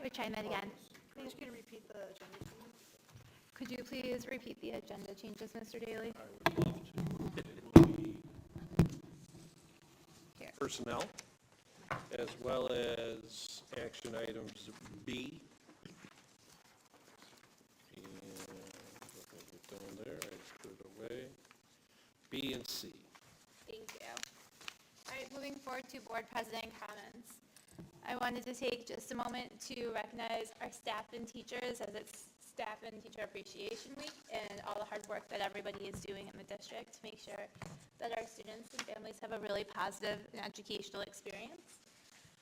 we're trying that again. Please, can you repeat the agenda? Could you please repeat the agenda changes, Mr. Daly? I would love to. It would be Here. personnel, as well as action items B. And down there, I just put it away. B and C. Thank you. All right, moving forward to board president comments. I wanted to take just a moment to recognize our staff and teachers as it's Staff and Teacher Appreciation Week and all the hard work that everybody is doing in the district to make sure that our students and families have a really positive and educational experience.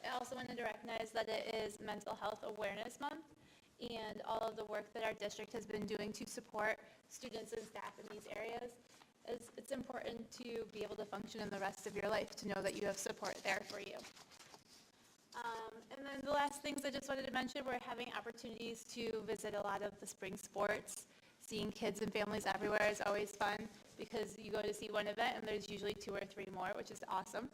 I also wanted to recognize that it is Mental Health Awareness Month and all of the work that our district has been doing to support students and staff in these areas. It's important to be able to function in the rest of your life, to know that you have support there for you. And then the last things I just wanted to mention, we're having opportunities to visit a lot of the spring sports. Seeing kids and families everywhere is always fun because you go to see one event and there's usually 2 or 3 more, which is awesome.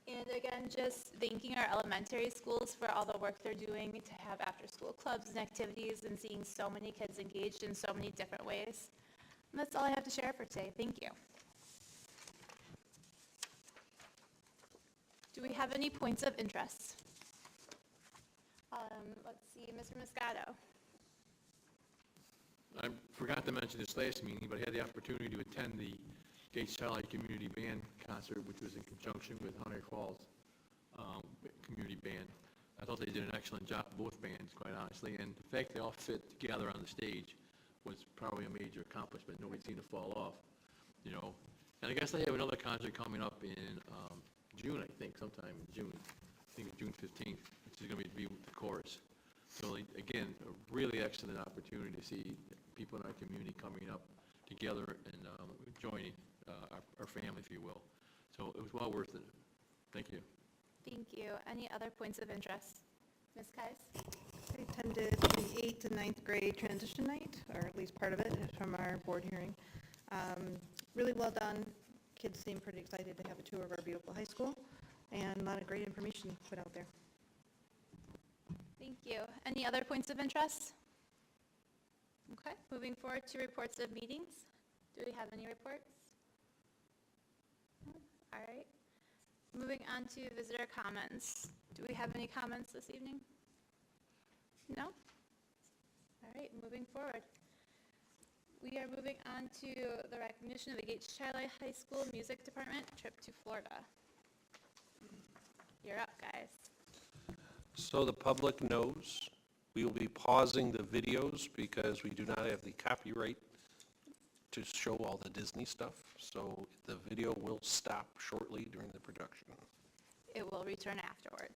And again, just thanking our elementary schools for all the work they're doing to have after-school clubs and activities and seeing so many kids engaged in so many different ways. And that's all I have to share for today. Thank you. Do we have any points of interest? Let's see, Mr. Moscato. I forgot to mention this last meeting, but I had the opportunity to attend the Gates Charlie Community Band concert, which was in conjunction with Hunter Falls Community Band. I thought they did an excellent job, both bands, quite honestly, and the fact they all fit together on the stage was probably a major accomplishment. Nobody seemed to fall off, you know. And I guess they have another concert coming up in June, I think, sometime in June. I think it's June 15th, which is going to be with the chorus. So again, a really excellent opportunity to see people in our community coming up together and joining our family, if you will. So it was well worth it. Thank you. Thank you. Any other points of interest? Ms. Kais? I attended the 8th and 9th grade transition night, or at least part of it from our board hearing. Really well done. Kids seem pretty excited to have a tour of our beautiful high school, and a lot of great information put out there. Thank you. Any other points of interest? Okay, moving forward to reports of meetings. Do we have any reports? All right. Moving on to visitor comments. Do we have any comments this evening? No? All right, moving forward. We are moving on to the recognition of the Gates Charlie High School Music Department trip to Florida. You're up, guys. So the public knows, we will be pausing the videos because we do not have the copyright to show all the Disney stuff. So the video will stop shortly during the production. It will return afterwards.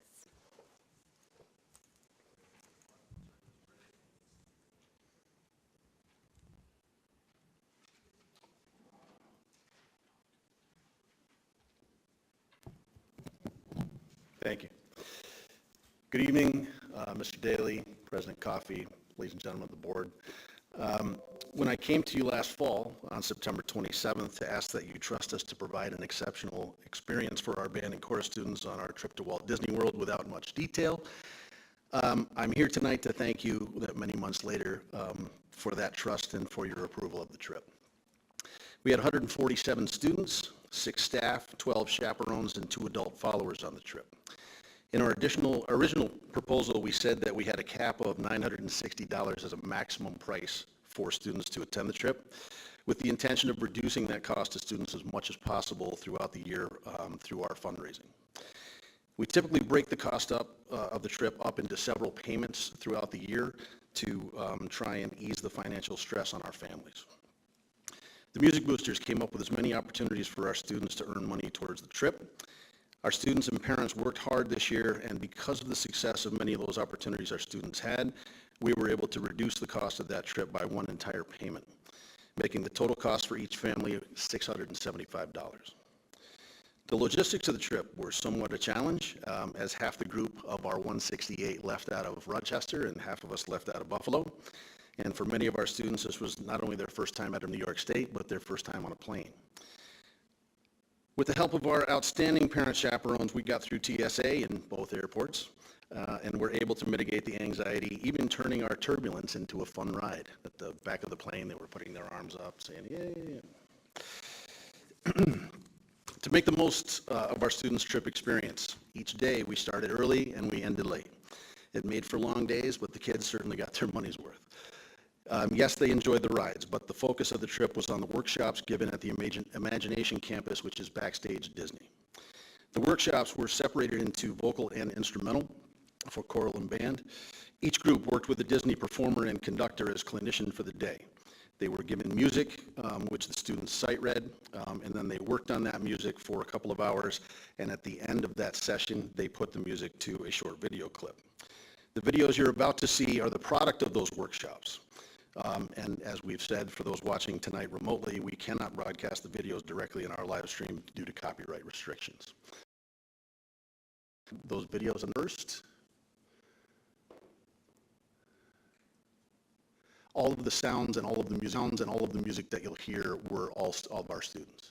Thank you. Good evening, Mr. Daly, President Coffey, ladies and gentlemen of the board. When I came to you last fall on September 27th to ask that you trust us to provide an exceptional experience for our band and chorus students on our trip to Walt Disney World without much detail, I'm here tonight to thank you that many months later for that trust and for your approval of the trip. We had 147 students, 6 staff, 12 chaperones, and 2 adult followers on the trip. In our original proposal, we said that we had a cap of $960 as a maximum price for students to attend the trip, with the intention of reducing that cost to students as much as possible throughout the year through our fundraising. We typically break the cost of the trip up into several payments throughout the year to try and ease the financial stress on our families. The Music Boosters came up with as many opportunities for our students to earn money towards the trip. Our students and parents worked hard this year, and because of the success of many of those opportunities our students had, we were able to reduce the cost of that trip by one entire payment, making the total cost for each family $675. The logistics of the trip were somewhat a challenge, as half the group of our 168 left out of Rochester and half of us left out of Buffalo. And for many of our students, this was not only their first time out of New York State, but their first time on a plane. With the help of our outstanding parent chaperones, we got through TSA in both airports. and we're able to mitigate the anxiety, even turning our turbulence into a fun ride. At the back of the plane, they were putting their arms up, saying, yay. To make the most of our students' trip experience, each day we started early and we ended late. It made for long days, but the kids certainly got their money's worth. Yes, they enjoyed the rides, but the focus of the trip was on the workshops given at the Imagination Campus, which is backstage at Disney. The workshops were separated into vocal and instrumental for choral and band. Each group worked with a Disney performer and conductor as clinician for the day. They were given music, which the students sight read, and then they worked on that music for a couple of hours, and at the end of that session, they put the music to a short video clip. The videos you're about to see are the product of those workshops. And as we've said, for those watching tonight remotely, we cannot broadcast the videos directly in our live stream due to copyright restrictions. Those videos immersed. All of the sounds and all of the music that you'll hear were all of our students.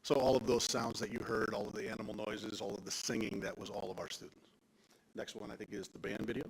So all of those sounds that you heard, all of the animal noises, all of the singing, that was all of our students. Next one, I think, is the band video.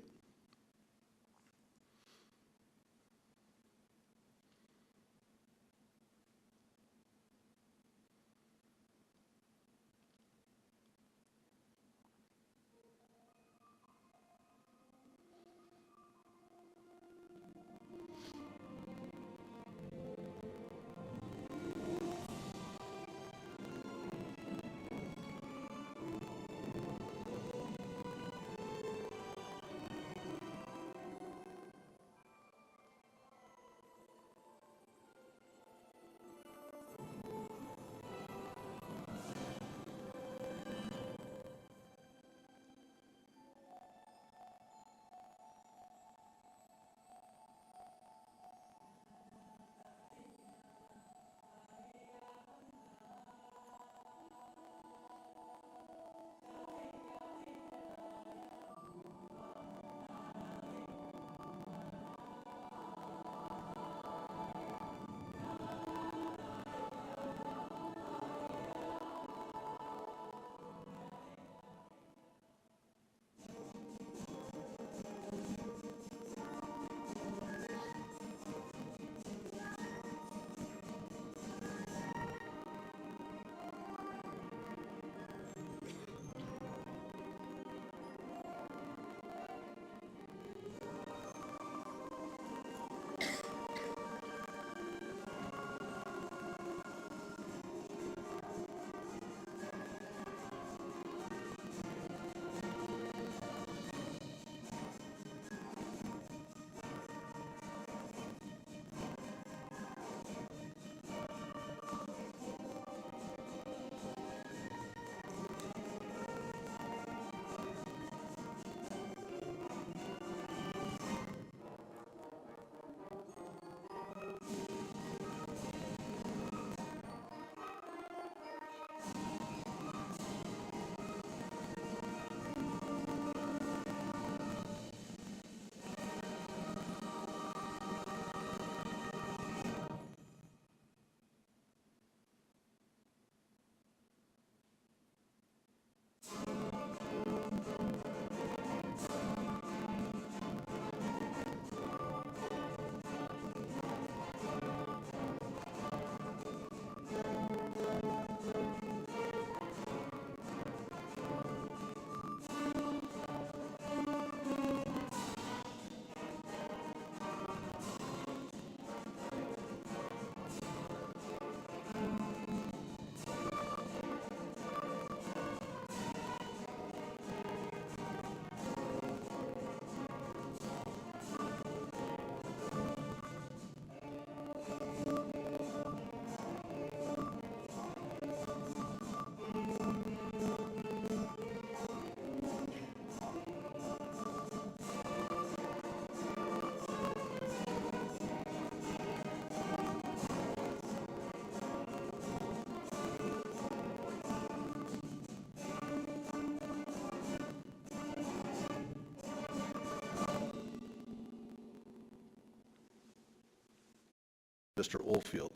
Mr. Oldfield.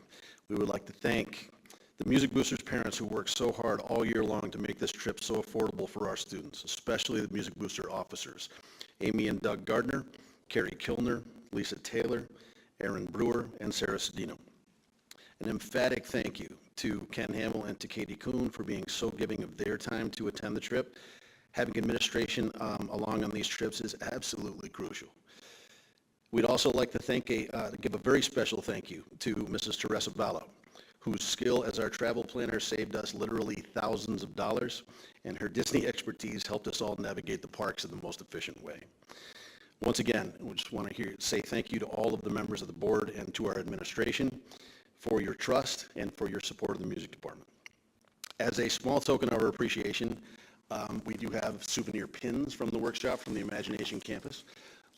We would like to thank the Music Boosters parents who worked so hard all year long to make this trip so affordable for our students, especially the Music Booster officers, Amy and Doug Gardner, Carrie Kilner, Lisa Taylor, Aaron Brewer, and Sarah Sedino. An emphatic thank you to Ken Hamill and to Katie Kuhn for being so giving of their time to attend the trip. Having administration along on these trips is absolutely crucial. We'd also like to give a very special thank you to Mrs. Teresa Bala, whose skill as our travel planner saved us literally thousands of dollars, and her Disney expertise helped us all navigate the parks in the most efficient way. Once again, we just want to say thank you to all of the members of the board and to our administration for your trust and for your support of the music department. As a small token of our appreciation, we do have souvenir pins from the workshop from the Imagination Campus.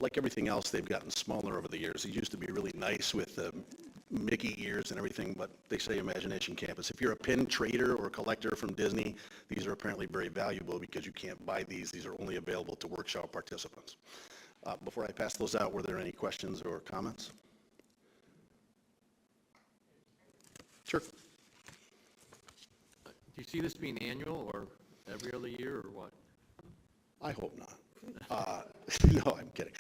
Like everything else, they've gotten smaller over the years. It used to be really nice with Mickey ears and everything, but they say Imagination Campus. If you're a pin trader or collector from Disney, these are apparently very valuable because you can't buy these. These are only available to workshop participants. Before I pass those out, were there any questions or comments? Sure. you see this being annual or every other year or what? I hope not. No, I'm kidding.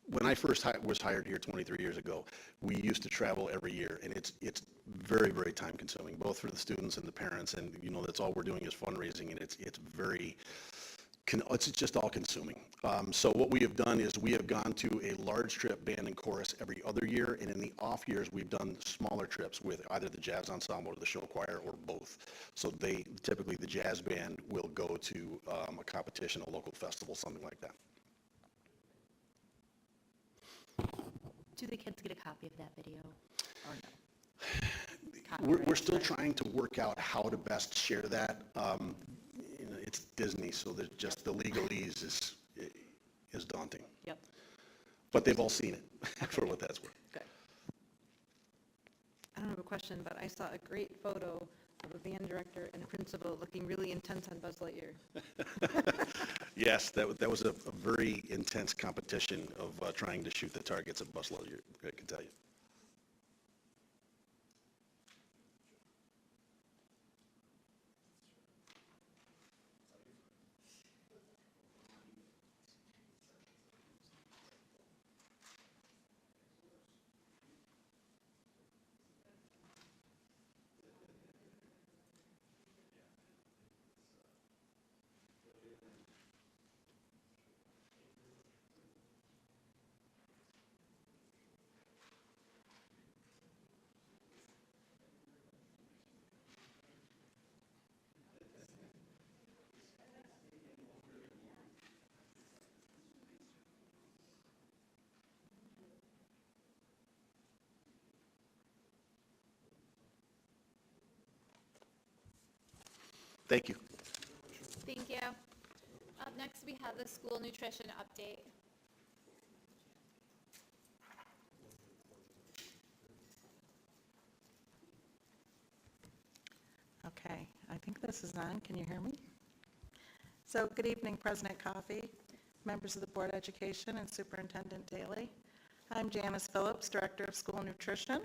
When I first was hired here 23 years ago, we used to travel every year, and it's very, very time consuming, both for the students and the parents, and, you know, that's all we're doing is fundraising, and it's just all consuming. So what we have done is we have gone to a large trip, band and chorus, every other year, and in the off years, we've done smaller trips with either the jazz ensemble or the show choir or both. So typically the jazz band will go to a competition, a local festival, something like that. Do the kids get a copy of that video or no? We're still trying to work out how to best share that. You know, it's Disney, so that just the legalese is daunting. Yep, But they've all seen it, for what that's worth. good. I don't have a question, but I saw a great photo of a band director and a principal looking really intense on Buzz Lightyear. Yes, that was a very intense competition of trying to shoot the targets at Buzz Lightyear, I can tell you. Thank you. Thank you. Up next, we have the school nutrition update. Okay, I think this is on. Can you hear me? So, good evening, President Coffey, members of the Board of Education, and Superintendent Daly. I'm Janice Phillips, Director of School Nutrition,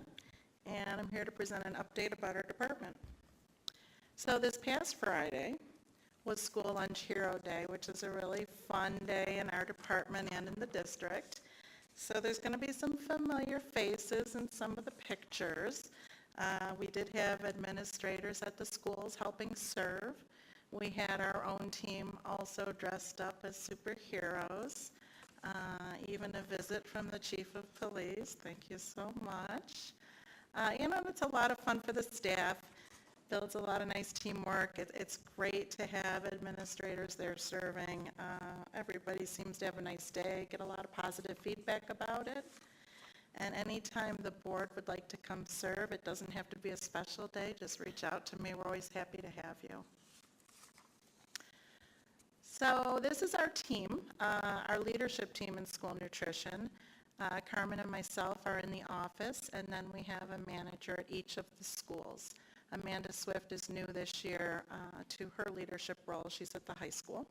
and I'm here to present an update about our department. So this past Friday was School Lunch Hero Day, which is a really fun day in our department and in the district. So there's going to be some familiar faces in some of the pictures. We did have administrators at the schools helping serve. We had our own team also dressed up as superheroes. Even a visit from the Chief of Police. Thank you so much. It's a lot of fun for the staff. Builds a lot of nice teamwork. It's great to have administrators there serving. Everybody seems to have a nice day, get a lot of positive feedback about it. And anytime the board would like to come serve, it doesn't have to be a special day, just reach out to me. We're always happy to have you. So this is our team, our leadership team in school nutrition. Carmen and myself are in the office, and then we have a manager at each of the schools. Amanda Swift is new this year to her leadership role. She's at the high school.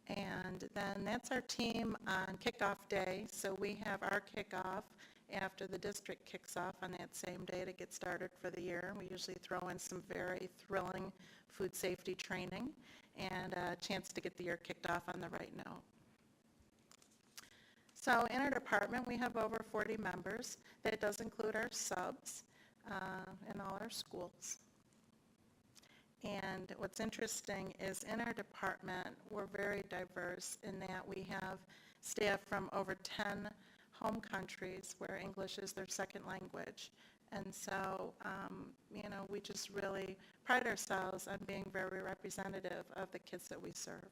And then that's our team on kickoff day. So we have our kickoff after the district kicks off on that same day to get started for the year. We usually throw in some very thrilling food safety training and a chance to get the year kicked off on the right note. So in our department, we have over 40 members. That does include our subs in all our schools. And what's interesting is in our department, we're very diverse in that we have staff from over 10 home countries where English is their second language. And so, we just really pride ourselves on being very representative of the kids that we serve.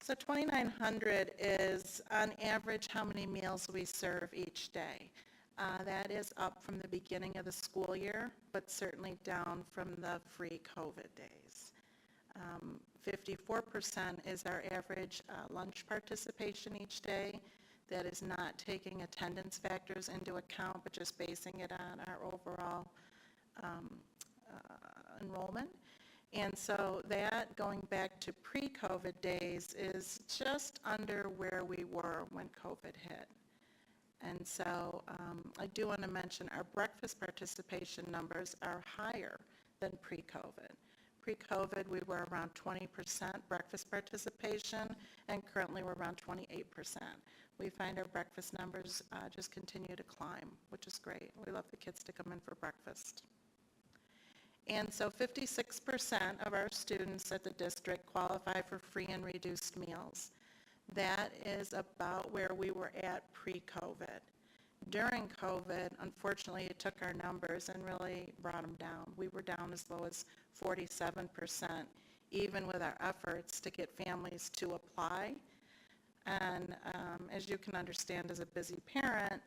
So 2,900 is on average how many meals we serve each day. That is up from the beginning of the school year, but certainly down from the pre-COVID days. 54% is our average lunch participation each day. That is not taking attendance factors into account, but just basing it on our overall enrollment. And so that, going back to pre-COVID days, is just under where we were when COVID hit. And so I do want to mention our breakfast participation numbers are higher than pre-COVID. Pre-COVID, we were around 20% breakfast participation, and currently we're around 28%. We find our breakfast numbers just continue to climb, which is great. We love the kids to come in for breakfast. And so 56% of our students at the district qualify for free and reduced meals. That is about where we were at pre-COVID. During COVID, unfortunately, it took our numbers and really brought them down. We were down as low as 47%, even with our efforts to get families to apply. And as you can understand as a busy parent,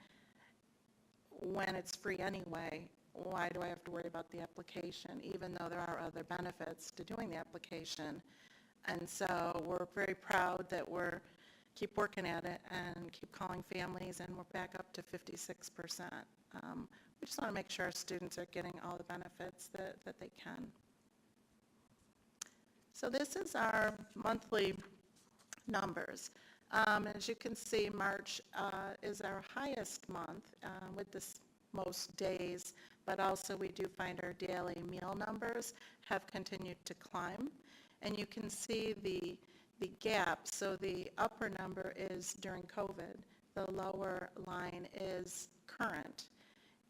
when it's free anyway, why do I have to worry about the application, even though there are other benefits to doing the application? And so we're very proud that we're keep working at it and keep calling families, and we're back up to 56%. We just want to make sure our students are getting all the benefits that they can. So this is our monthly numbers. As you can see, March is our highest month with the most days, but also we do find our daily meal numbers have continued to climb. And you can see the gap. So the upper number is during COVID. The lower line is current.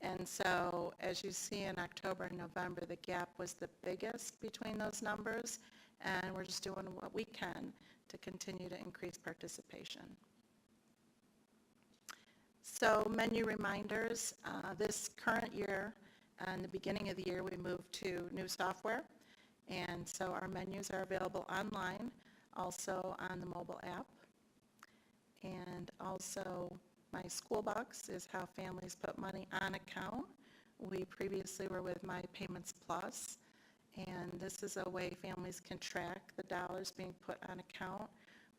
And so as you see in October and November, the gap was the biggest between those numbers, and we're just doing what we can to continue to increase participation. So menu reminders, this current year, and the beginning of the year, we moved to new software. And so our menus are available online, also on the mobile app. And also My School Box is how families put money on account. We previously were with My Payments Plus, and this is a way families can track the dollars being put on account.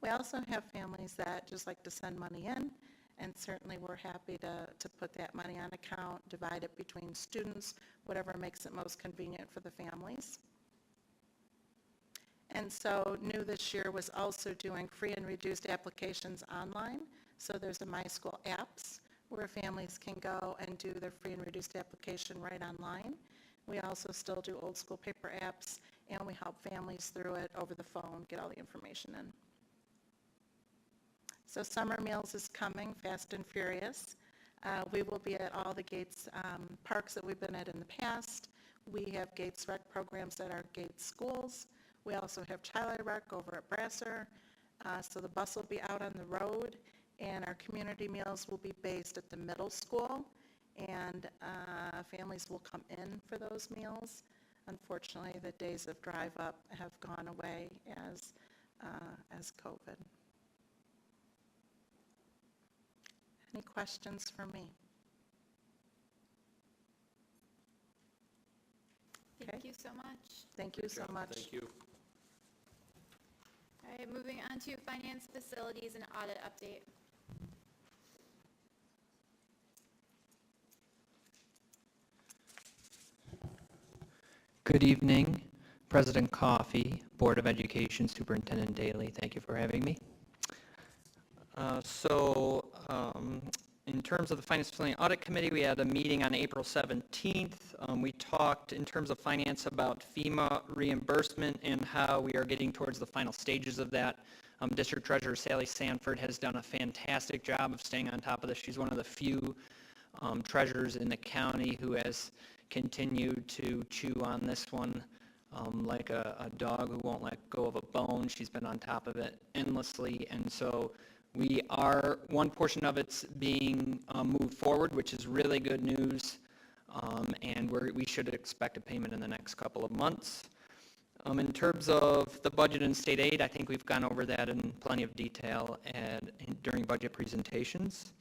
We also have families that just like to send money in, and certainly we're happy to put that money on account, divide it between students, whatever makes it most convenient for the families. And so new this year was also doing free and reduced applications online. So there's a My School Apps where families can go and do their free and reduced application right online. We also still do old school paper apps, and we help families through it over the phone, get all the information in. So summer meals is coming fast and furious. We will be at all the Gates parks that we've been at in the past. We have Gates Rec programs at our Gates schools. We also have Child Rec over at Brasser. So the bus will be out on the road, and our community meals will be based at the middle school, and families will come in for those meals. Unfortunately, the days of drive up have gone away as COVID. Any questions for me? Thank you so much. Thank you so much. Thank you. All right, moving on to finance, facilities, and audit update. Good evening, President Coffey, Board of Education, Superintendent Daly. Thank you for having me. In terms of the Finance Facility and Audit Committee, we had a meeting on April 17th. We talked in terms of finance about FEMA reimbursement and how we are getting towards the final stages of that. District Treasurer Sally Sanford has done a fantastic job of staying on top of this. She's one of the few treasurers in the county who has continued to chew on this one like a dog who won't let go of a bone. She's been on top of it endlessly, and so one portion of it's being moved forward, which is really good news, and we should expect a payment in the next couple of months. In terms of the budget and state aid, I think we've gone over that in plenty of detail during budget presentations.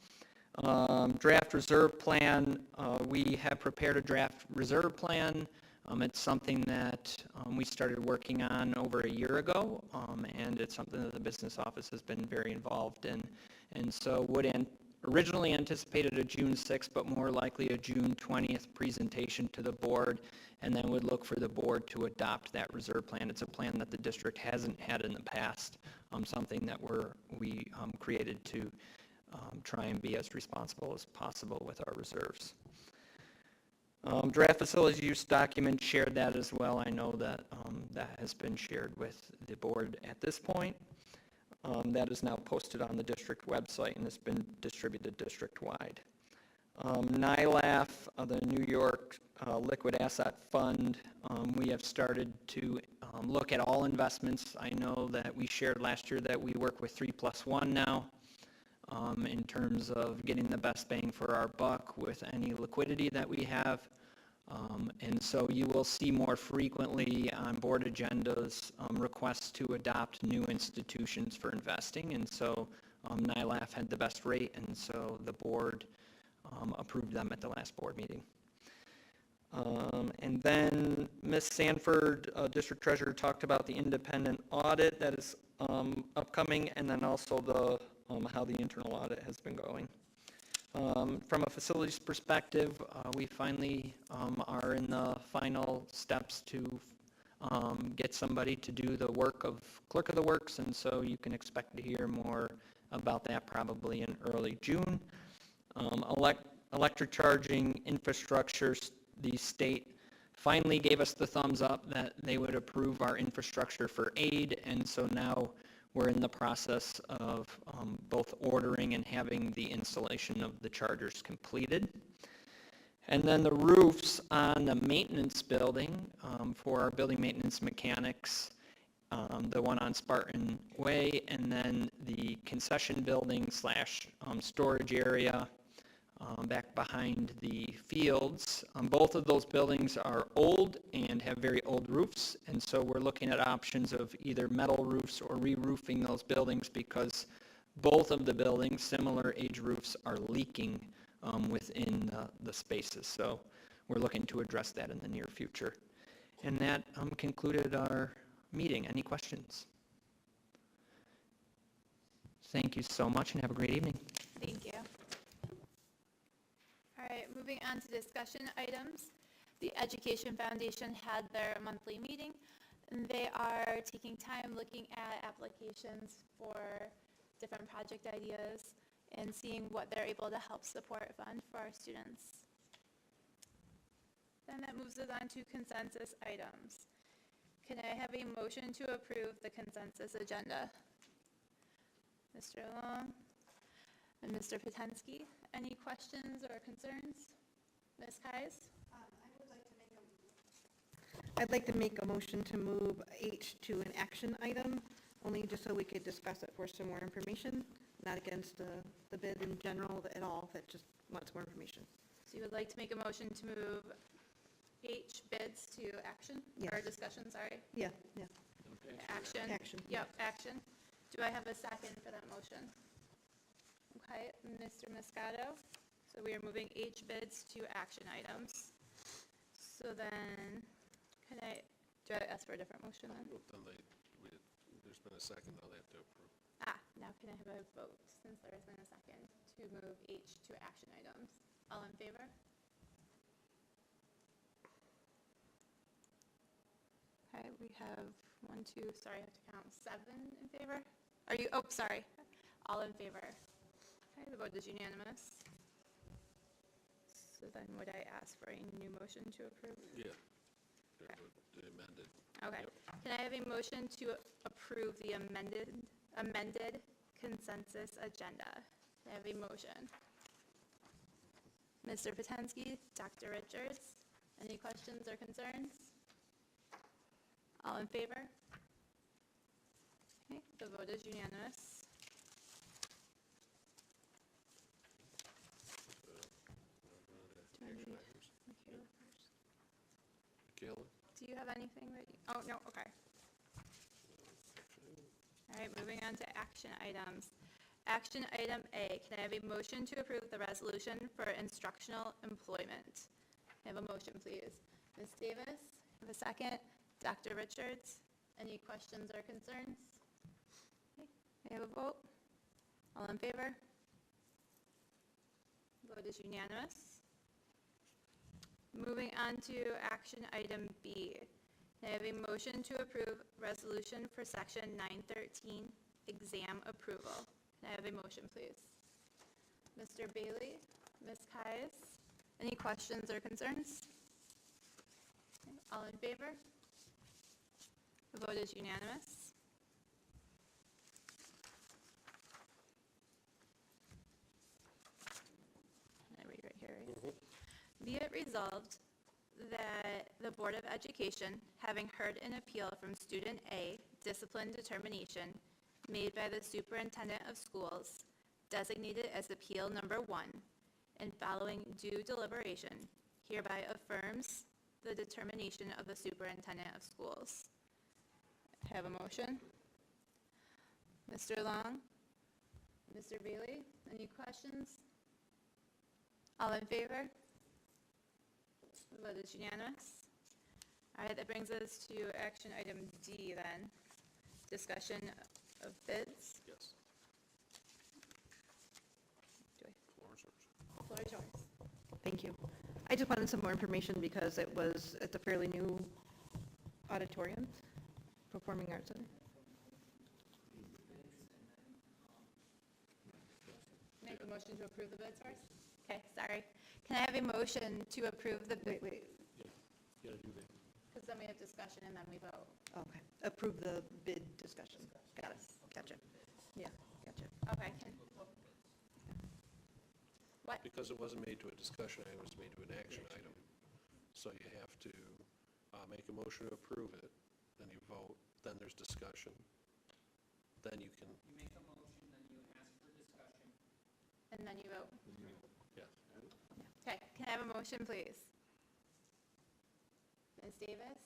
Draft reserve plan, we have prepared a draft reserve plan. It's something that we started working on over a year ago, and it's something that the business office has been very involved in. And so originally anticipated a June 6th, but more likely a June 20th presentation to the board, and then would look for the board to adopt that reserve plan. It's a plan that the district hasn't had in the past, something that we created to try and be as responsible as possible with our reserves. Draft facilities use document, shared that as well. I know that that has been shared with the board at this point. That is now posted on the district website and has been distributed district-wide. NILAF, the New York Liquid Asset Fund, we have started to look at all investments. I know that we shared last year that we work with 3+1 now in terms of getting the best bang for our buck with any liquidity that we have. And so you will see more frequently on board agendas requests to adopt new institutions for investing. And so NILAF had the best rate, and so the board approved them at the last board meeting. And then Ms. Sanford, District Treasurer, talked about the independent audit that is upcoming, and then also the how the internal audit has been going. From a facilities perspective, we finally are in the final steps to get somebody to do the work of clerk of the works, and so you can expect to hear more about that probably in early June. Electric charging infrastructure, the state finally gave us the thumbs up that they would approve our infrastructure for aid, and so now we're in the process of both ordering and having the installation of the chargers completed. And then the roofs on the maintenance building for our building maintenance mechanics, the one on Spartan Way, and then the concession building slash storage area back behind the fields. Both of those buildings are old and have very old roofs, and so we're looking at options of either metal roofs or re-roofing those buildings because both of the buildings, similar age roofs, are leaking within the spaces. So we're looking to address that in the near future. And that concluded our meeting. Any questions? Thank you so much and have a great evening. Thank you. All right, moving on to discussion items. The Education Foundation had their monthly meeting, and they are taking time looking at applications for different project ideas and seeing what they're able to help support fund for our students. Then that moves us on to consensus items. Can I have a motion to approve the consensus agenda? Mr. Long and Mr. Potensky, any questions or concerns? Ms. Kais? I'd like to make a motion to move H to an action item, only just so we could discuss it for some more information, not against the bid in general at all, that just wants more information. So you would like to make a motion to move H bids to action? Yes. Or discussion, sorry. Yeah. Action? Action. Yep, action. Do I have a second for that motion? Okay, Mr. Moscato. So we are moving H bids to action items. So then, do I ask for a different motion then? There's been a second, they'll have to approve. Now can I have a vote, since there has been a second, to move H to action items? All in favor? Okay, we have 1, 2, sorry, I have to count, 7 in favor? Sorry, all in favor. Okay, the vote is unanimous. So then would I ask for a new motion to approve? Yeah. The amended. Okay. Yep. Can I have a motion to approve the amended consensus agenda? Can I have a motion? Mr. Potensky, Dr. Richards, any questions or concerns? All in favor? Okay, the vote is unanimous. Michaela? Do you have anything that you, oh, no, okay. All right, moving on to action items. Action item A, can I have a motion to approve the resolution for instructional employment? Can I have a motion, please? Ms. Davis, have a second. Dr. Richards, any questions or concerns? Okay, may I have a vote? All in favor? Vote is unanimous. Moving on to action item B. Can I have a motion to approve resolution for section 913, exam approval? Can I have a motion, please? Mr. Bailey, Ms. Kais. Any questions or concerns? All in favor? The vote is unanimous. I read right here, right? Be it resolved that the Board of Education, having heard an appeal from student A, discipline determination made by the superintendent of schools, designated as appeal number 1, and following due deliberation, hereby affirms the determination of the superintendent of schools. Have a motion? Mr. Long? Mr. Bailey? Any questions? All in favor? The vote is unanimous. All right, that brings us to action item D then. Discussion of bids. Yes. Floor is yours. Floor is yours. Thank you. I just wanted some more information because it was at the fairly new auditorium, Performing Arts Center. Make a motion to approve the bids first? Okay, sorry. Can I have a motion to approve the bid? Wait, You gotta do that. Because then we have discussion and then we vote. okay. Approve the bid discussion. Got it. Gotcha. Yeah, gotcha. Okay. What? Because it wasn't made to a discussion item, it was made to an action item. So you have to make a motion to approve it, then you vote, then there's discussion. Then you can, You make a motion, then you ask for discussion. And then you vote. yes. Okay, can I have a motion, please? Ms. Davis?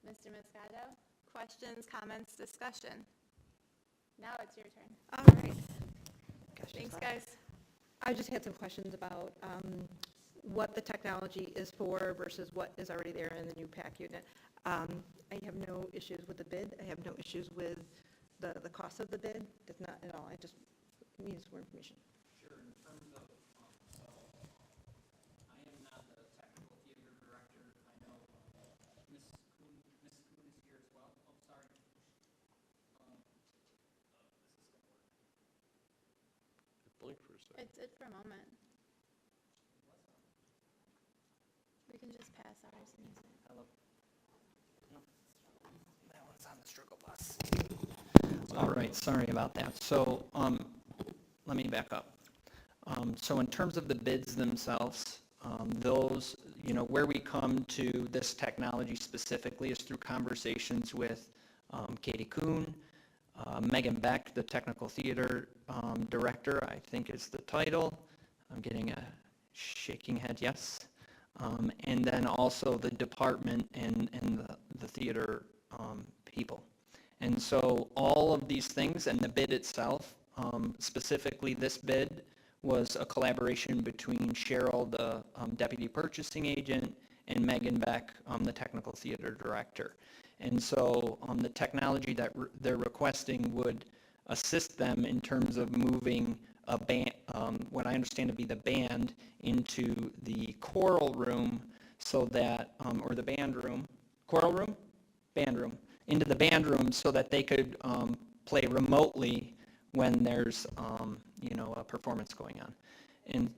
Mr. Moscato? Questions, comments, discussion? Now it's your turn. All right. Gosh, Thanks, sorry. guys. I just had some questions about what the technology is for versus what is already there in the new PAC unit. I have no issues with the bid. I have no issues with the cost of the bid. It's not at all. I just need some more information. Sure, in terms of, so, I am not the technical theater director. I know Ms. Kuhn is here as well. Oh, sorry. Blink for a second. It did for a moment. We can just pass ours and use it. That one's on the struggle bus. All right, sorry about that. So, let me back up. So in terms of the bids themselves, those, where we come to this technology specifically is through conversations with Katie Kuhn, Megan Beck, the technical theater director, I think is the title. I'm getting a shaking head, yes. And then also the department and the theater people. And so all of these things and the bid itself, specifically this bid, was a collaboration between Cheryl, the deputy purchasing agent, and Megan Beck, the technical theater director. And so the technology that they're requesting would assist them in terms of moving a band, what I understand to be the band, into the choral room so that, or the band room, choral room? Band room. Into the band room so that they could play remotely when there's, a performance going on. And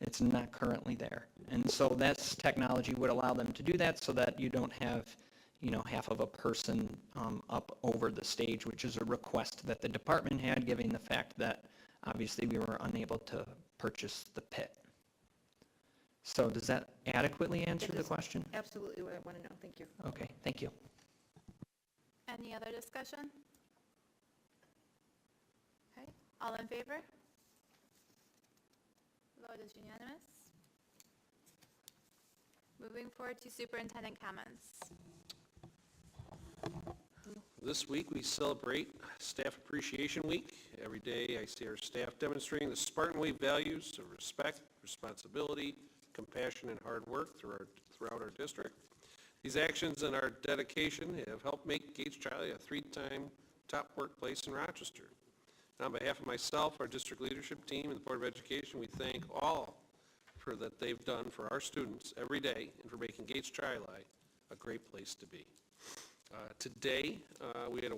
it's not currently there. And so this technology would allow them to do that so that you don't have, half of a person up over the stage, which is a request that the department had, given the fact that obviously we were unable to purchase the pit. So does that adequately answer the question? Absolutely what I want to know. Thank you. Okay, thank you. Any other discussion? Okay, all in favor? Vote is unanimous. Moving forward to superintendent comments. This week, we celebrate Staff Appreciation Week. Every day, I see our staff demonstrating the Spartan Way values of respect, responsibility, compassion, and hard work throughout our district. These actions and our dedication have helped make Gates Charlie a 3-time top workplace in Rochester. On behalf of myself, our district leadership team, and the Board of Education, we thank all for that they've done for our students every day and for making Gates Charlie a great place to be. Today, we had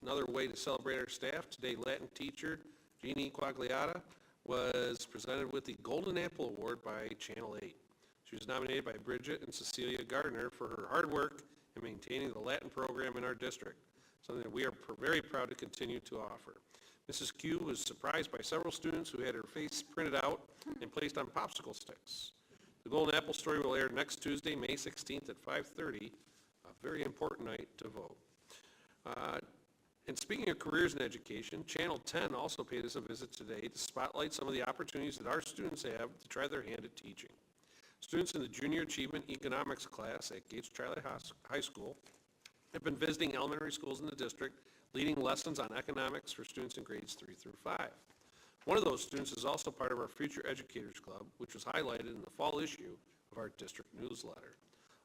another way to celebrate our staff. Today, Latin teacher Jeannie Quagliata was presented with the Golden Apple Award by Channel 8. She was nominated by Bridget and Cecilia Gardner for her hard work in maintaining the Latin program in our district, something that we are very proud to continue to offer. Mrs. Q was surprised by several students who had her face printed out and placed on popsicle sticks. The Golden Apple story will air next Tuesday, May 16th at 5:30, a very important night to vote. And speaking of careers in education, Channel 10 also paid us a visit today to spotlight some of the opportunities that our students have to try their hand at teaching. Students in the Junior Achievement Economics class at Gates Charlie High School have been visiting elementary schools in the district, leading lessons on economics for students in grades 3 through 5. One of those students is also part of our Future Educators Club, which was highlighted in the fall issue of our district newsletter.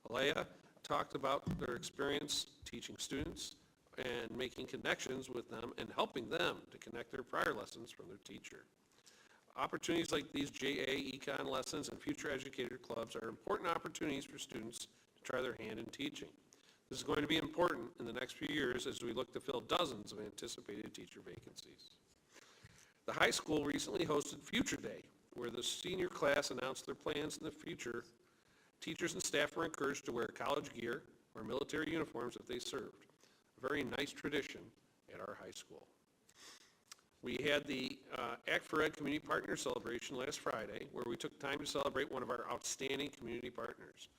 Alea talked about their experience teaching students and making connections with them and helping them to connect their prior lessons from their teacher. Opportunities like these JA Econ lessons and Future Educator Clubs are important opportunities for students to try their hand in teaching. This is going to be important in the next few years as we look to fill dozens of anticipated teacher vacancies. The high school recently hosted Future Day, where the senior class announced their plans in the future. Teachers and staff were encouraged to wear college gear or military uniforms if they served. A very nice tradition at our high school. We had the Act for Ed Community Partner Celebration last Friday, where we took time to celebrate one of our outstanding community partners.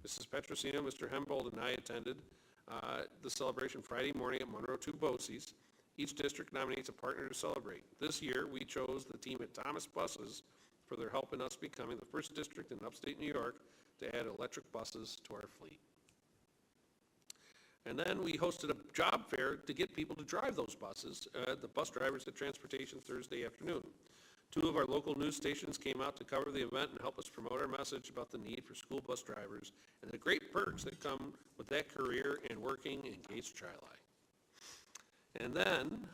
Mrs. Petrosino, Mr. Hembold, and I attended the celebration Friday morning at Monroe 2 BOCES. Each district nominates a partner to celebrate. This year, we chose the team at Thomas Buses for their help in us becoming the first district in upstate New York to add electric buses to our fleet. And then we hosted a job fair to get people to drive those buses, the bus drivers at Transportation Thursday afternoon. 2 of our local news stations came out to cover the event and help us promote our message about the need for school bus drivers and the great perks that come with that career and working in Gates Tri-Li. And then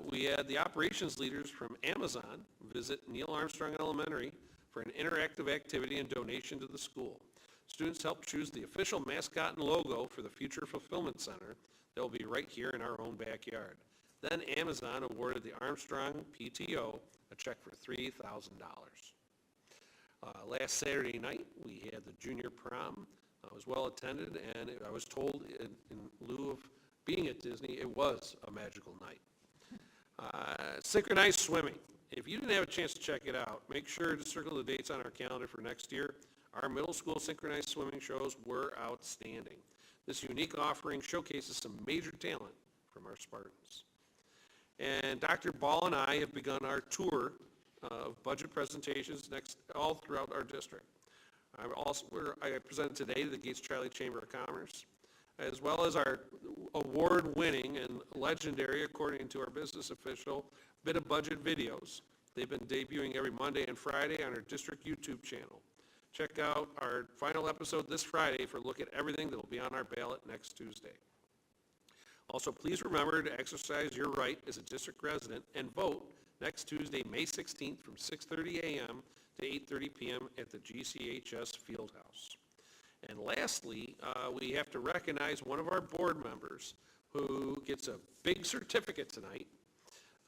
we had the operations leaders from Amazon visit Neil Armstrong Elementary for an interactive activity and donation to the school. Students helped choose the official mascot and logo for the Future Fulfillment Center that will be right here in our own backyard. Then Amazon awarded the Armstrong PTO a check for $3,000. Last Saturday night, we had the junior prom. It was well attended, and I was told in lieu of being at Disney, it was a magical night. Synchronized swimming. If you didn't have a chance to check it out, make sure to circle the dates on our calendar for next year. Our middle school synchronized swimming shows were outstanding. This unique offering showcases some major talent from our Spartans. And Dr. Ball and I have begun our tour of budget presentations all throughout our district. I presented today to the Gates Charlie Chamber of Commerce, as well as our award-winning and legendary, according to our business official, Bit of Budget videos. They've been debuting every Monday and Friday on our district YouTube channel. Check out our final episode this Friday for a look at everything that will be on our ballot next Tuesday. Also, please remember to exercise your right as a district resident and vote next Tuesday, May 16th from 6:30 a.m. to 8:30 p.m. at the GCHS Fieldhouse. And lastly, we have to recognize one of our board members who gets a big certificate tonight.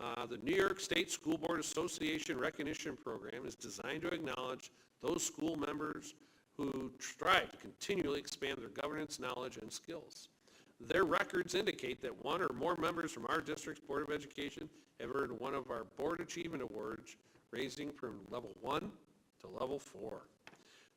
The New York State School Board Association Recognition Program is designed to acknowledge those school members who strive to continually expand their governance knowledge and skills. Their records indicate that one or more members from our district's Board of Education have earned one of our Board Achievement Awards, ranging from level 1 to level 4.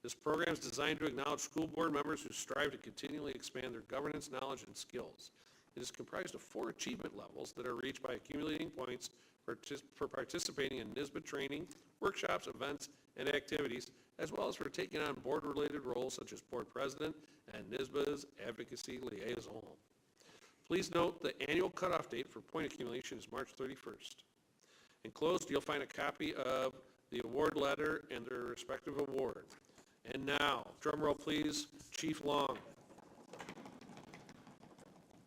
This program is designed to acknowledge school board members who strive to continually expand their governance knowledge and skills. It is comprised of 4 achievement levels that are reached by accumulating points for participating in NSBA training, workshops, events, and activities, as well as for taking on board-related roles such as board president and NSBA's advocacy liaison. Please note the annual cutoff date for point accumulation is March 31st. Enclosed, you'll find a copy of the award letter and their respective award. And now, drum roll please, Chief Long.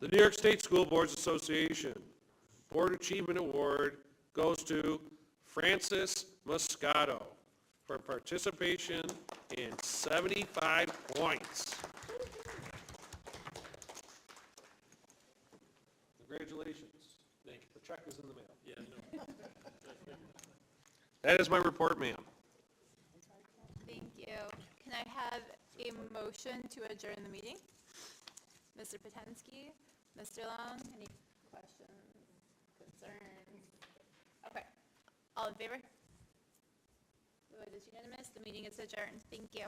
The New York State School Boards Association Board Achievement Award goes to Francis Moscato for participation in 75 points. Congratulations. Thank you. The check is in the mail. Yeah, I know. That is my report, ma'am. Thank you. Can I have a motion to adjourn the meeting? Mr. Potensky, Mr. Long, any questions, concerns? Okay, all in favor? The vote is unanimous, the meeting is adjourned. Thank you.